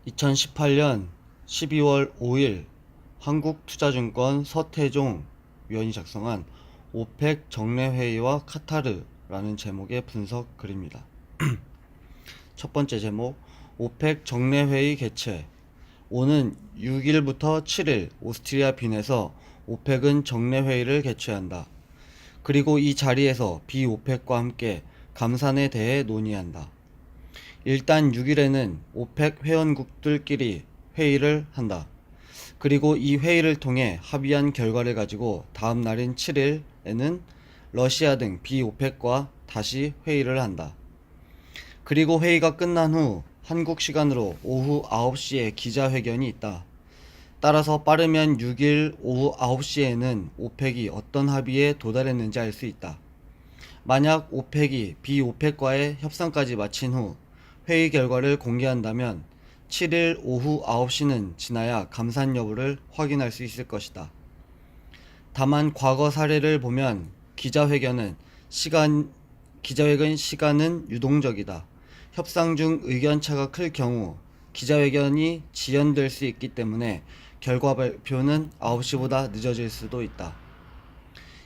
2018년 12월 5일 한국투자증권 서태종 위원이 작성한 오펙 정례회의와 카타르라는 제목의 분석 글입니다. 첫 번째 제목, 오펙 정례회의 개최. 오는 6일부터 7일 오스트리아 빈에서 오펙은 정례회의를 개최한다. 그리고 이 자리에서 비오펙과 함께 감산에 대해 논의한다. 일단 6일에는 오펙 회원국들끼리 회의를 한다. 그리고 이 회의를 통해 합의한 결과를 가지고 다음 날인 7일에는 러시아 등 비오펙과 다시 회의를 한다. 그리고 회의가 끝난 후 한국 시간으로 오후 9시에 기자회견이 있다. 따라서 빠르면 6일 오후 9시에는 오펙이 어떤 합의에 도달했는지 알 수 있다. 만약 오펙이 비오펙과의 협상까지 마친 후 회의 결과를 공개한다면 7일 오후 9시는 지나야 감산 여부를 확인할 수 있을 것이다. 다만 과거 사례를 보면 기자회견 시간은 유동적이다. 협상 중 의견차가 클 경우 기자회견이 지연될 수 있기 때문에 결과 발표는 9시보다 늦어질 수도 있다.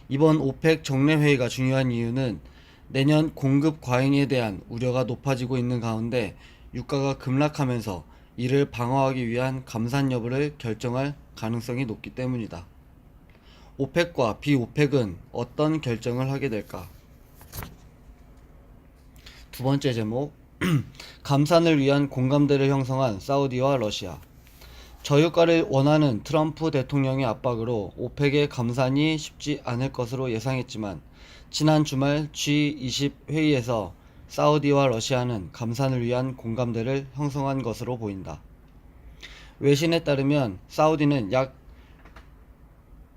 이번 오펙 정례회의가 중요한 이유는 내년 공급 과잉에 대한 우려가 높아지고 있는 가운데 유가가 급락하면서 이를 방어하기 위한 감산 여부를 결정할 가능성이 높기 때문이다. 오펙과 비오펙은 어떤 결정을 하게 될까? 두 번째 제목, 감산을 위한 공감대를 형성한 사우디와 러시아. 저유가를 원하는 트럼프 대통령의 압박으로 오펙의 감산이 쉽지 않을 것으로 예상했지만 지난 주말 G20 회의에서 사우디와 러시아는 감산을 위한 공감대를 형성한 것으로 보인다. 외신에 따르면 사우디는 약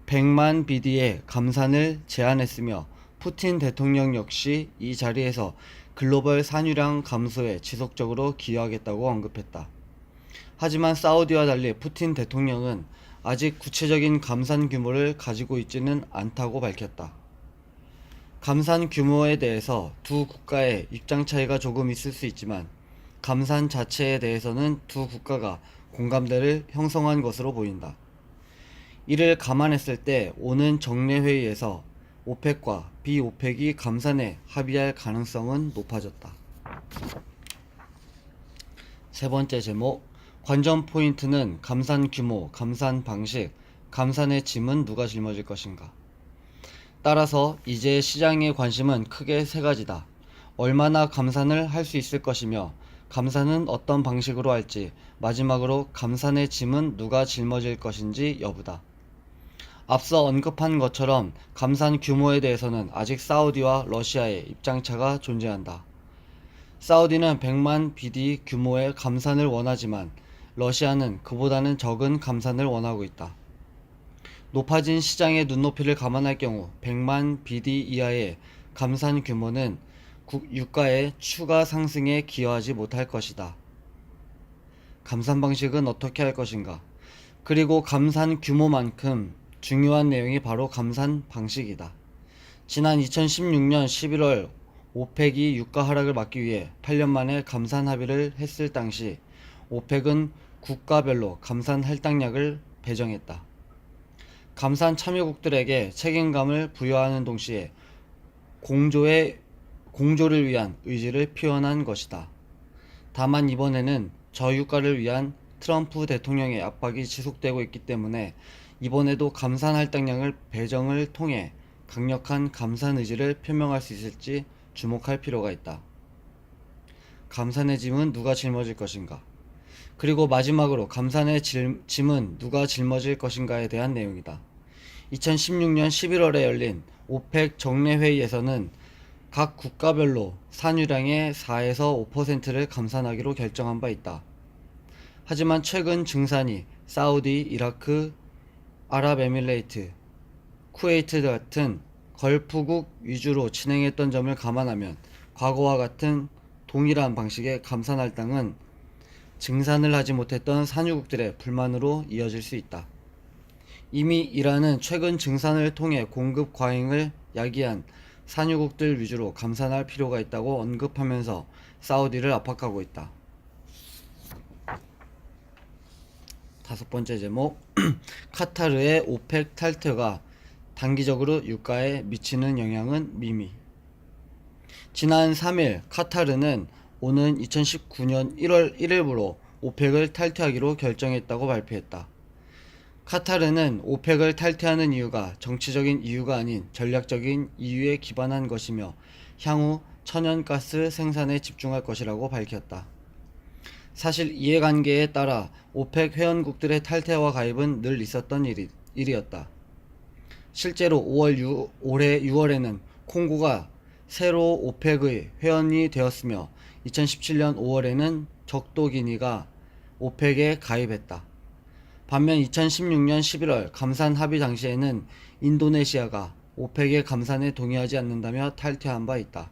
100만 BD의 감산을 제안했으며 푸틴 대통령 역시 이 자리에서 글로벌 산유량 감소에 지속적으로 기여하겠다고 언급했다. 하지만 사우디와 달리 푸틴 대통령은 아직 구체적인 감산 규모를 가지고 있지는 않다고 밝혔다. 감산 규모에 대해서 두 국가의 입장 차이가 조금 있을 수 있지만 감산 자체에 대해서는 두 국가가 공감대를 형성한 것으로 보인다. 이를 감안했을 때 오는 정례회의에서 오펙과 비오펙이 감산에 합의할 가능성은 높아졌다. 세 번째 제목, 관전 포인트는 감산 규모, 감산 방식, 감산의 짐은 누가 짊어질 것인가. 따라서 이제 시장의 관심은 크게 세 가지다. 얼마나 감산을 할 수 있을 것이며, 감산은 어떤 방식으로 할지, 마지막으로 감산의 짐은 누가 짊어질 것인지 여부다. 앞서 언급한 것처럼 감산 규모에 대해서는 아직 사우디와 러시아의 입장차가 존재한다. 사우디는 100만 BD 규모의 감산을 원하지만 러시아는 그보다는 적은 감산을 원하고 있다. 높아진 시장의 눈높이를 감안할 경우 100만 BD 이하의 감산 규모는 유가의 추가 상승에 기여하지 못할 것이다. 감산 방식은 어떻게 할 것인가? 그리고 감산 규모만큼 중요한 내용이 바로 감산 방식이다. 지난 2016년 11월 오펙이 유가 하락을 막기 위해 8년 만에 감산 합의를 했을 당시 오펙은 국가별로 감산 할당량을 배정했다. 감산 참여국들에게 책임감을 부여하는 동시에 공조를 위한 의지를 표현한 것이다. 다만 이번에는 저유가를 위한 트럼프 대통령의 압박이 지속되고 있기 때문에 이번에도 감산 할당량을 배정을 통해 강력한 감산 의지를 표명할 수 있을지 주목할 필요가 있다. 감산의 짐은 누가 짊어질 것인가? 그리고 마지막으로 감산의 짐은 누가 짊어질 것인가에 대한 내용이다. 2016년 11월에 열린 오펙 정례회의에서는 각 국가별로 산유량의 4에서 5%를 감산하기로 결정한 바 있다. 하지만 최근 증산이 사우디, 이라크, 아랍에미레이트, 쿠웨이트 같은 걸프국 위주로 진행했던 점을 감안하면 과거와 같은 동일한 방식의 감산 할당은 증산을 하지 못했던 산유국들의 불만으로 이어질 수 있다. 이미 이란은 최근 증산을 통해 공급 과잉을 야기한 산유국들 위주로 감산할 필요가 있다고 언급하면서 사우디를 압박하고 있다. 5번째 제목 카타르의 오펙 탈퇴가 단기적으로 유가에 미치는 영향은 미미. 지난 3일 카타르는 오는 2019년 1월 1일부로 오펙을 탈퇴하기로 결정했다고 발표했다. 카타르는 오펙을 탈퇴하는 이유가 정치적인 이유가 아닌 전략적인 이유에 기반한 것이며 향후 천연가스 생산에 집중할 것이라고 밝혔다. 사실 이해관계에 따라 오펙 회원국들의 탈퇴와 가입은 늘 있었던 일이었다. 실제로 올해 6월에는 콩고가 새로 오펙의 회원이 되었으며 2017년 5월에는 적도기니가 오펙에 가입했다. 반면 2016년 11월 감산 합의 당시에는 인도네시아가 오펙의 감산에 동의하지 않는다며 탈퇴한 바 있다.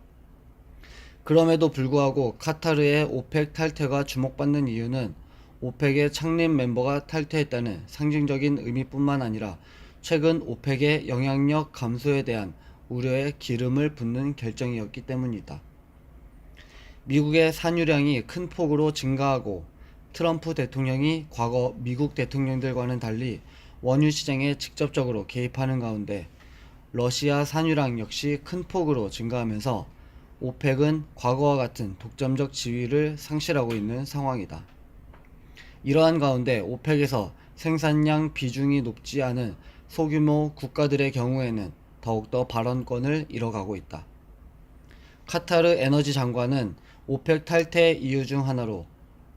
그럼에도 불구하고 카타르의 오펙 탈퇴가 주목받는 이유는 오펙의 창립 멤버가 탈퇴했다는 상징적인 의미뿐만 아니라 최근 오펙의 영향력 감소에 대한 우려에 기름을 붓는 결정이었기 때문이다. 미국의 산유량이 큰 폭으로 증가하고 트럼프 대통령이 과거 미국 대통령들과는 달리 원유 시장에 직접적으로 개입하는 가운데 러시아 산유량 역시 큰 폭으로 증가하면서 오펙은 과거와 같은 독점적 지위를 상실하고 있는 상황이다. 이러한 가운데 오펙에서 생산량 비중이 높지 않은 소규모 국가들의 경우에는 더욱더 발언권을 잃어가고 있다. 카타르 에너지 장관은 오펙 탈퇴 이유 중 하나로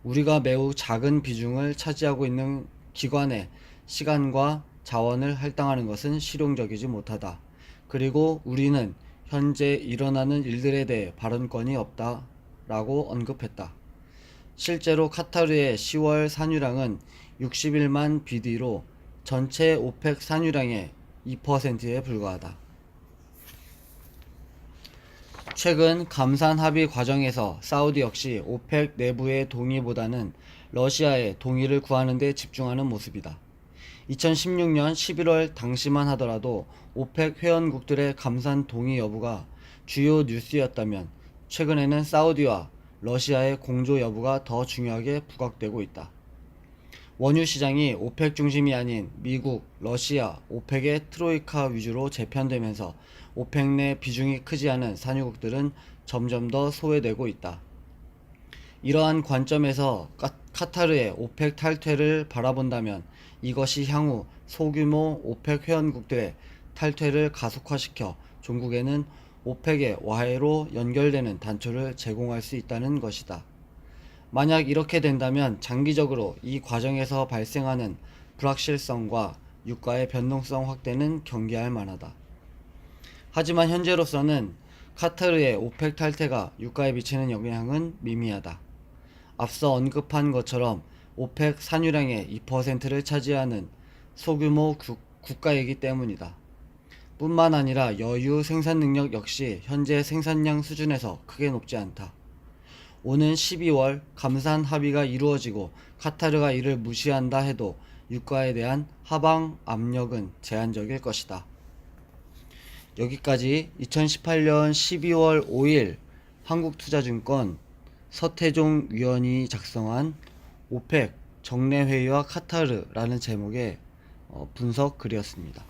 우리가 매우 작은 비중을 차지하고 있는 기관에 시간과 자원을 할당하는 것은 실용적이지 못하다. 그리고 우리는 현재 일어나는 일들에 대해 발언권이 없다 라고 언급했다. 실제로 카타르의 10월 산유량은 61만 BD로 전체 오펙 산유량의 2%에 불과하다. 최근 감산 합의 과정에서 사우디 역시 오펙 내부의 동의보다는 러시아의 동의를 구하는 데 집중하는 모습이다. 2016년 11월 당시만 하더라도 오펙 회원국들의 감산 동의 여부가 주요 뉴스였다면 최근에는 사우디와 러시아의 공조 여부가 더 중요하게 부각되고 있다. 원유 시장이 오펙 중심이 아닌 미국, 러시아, 오펙의 트로이카 위주로 재편되면서 오펙 내 비중이 크지 않은 산유국들은 점점 더 소외되고 있다. 이러한 관점에서 카타르의 오펙 탈퇴를 바라본다면 이것이 향후 소규모 오펙 회원국들의 탈퇴를 가속화시켜 종국에는 오펙의 와해로 연결되는 단초를 제공할 수 있다는 것이다. 만약 이렇게 된다면 장기적으로 이 과정에서 발생하는 불확실성과 유가의 변동성 확대는 경계할 만하다. 하지만 현재로서는 카타르의 오펙 탈퇴가 유가에 미치는 영향은 미미하다. 앞서 언급한 것처럼 오펙 산유량의 2%를 차지하는 소규모 국가이기 때문이다. 뿐만 아니라 여유 생산 능력 역시 현재 생산량 수준에서 크게 높지 않다. 오는 12월 감산 합의가 이루어지고 카타르가 이를 무시한다 해도 유가에 대한 하방 압력은 제한적일 것이다. 여기까지 2018년 12월 5일 한국투자증권 서태종 위원이 작성한 오펙 정례회의와 카타르라는 제목의 분석 글이었습니다.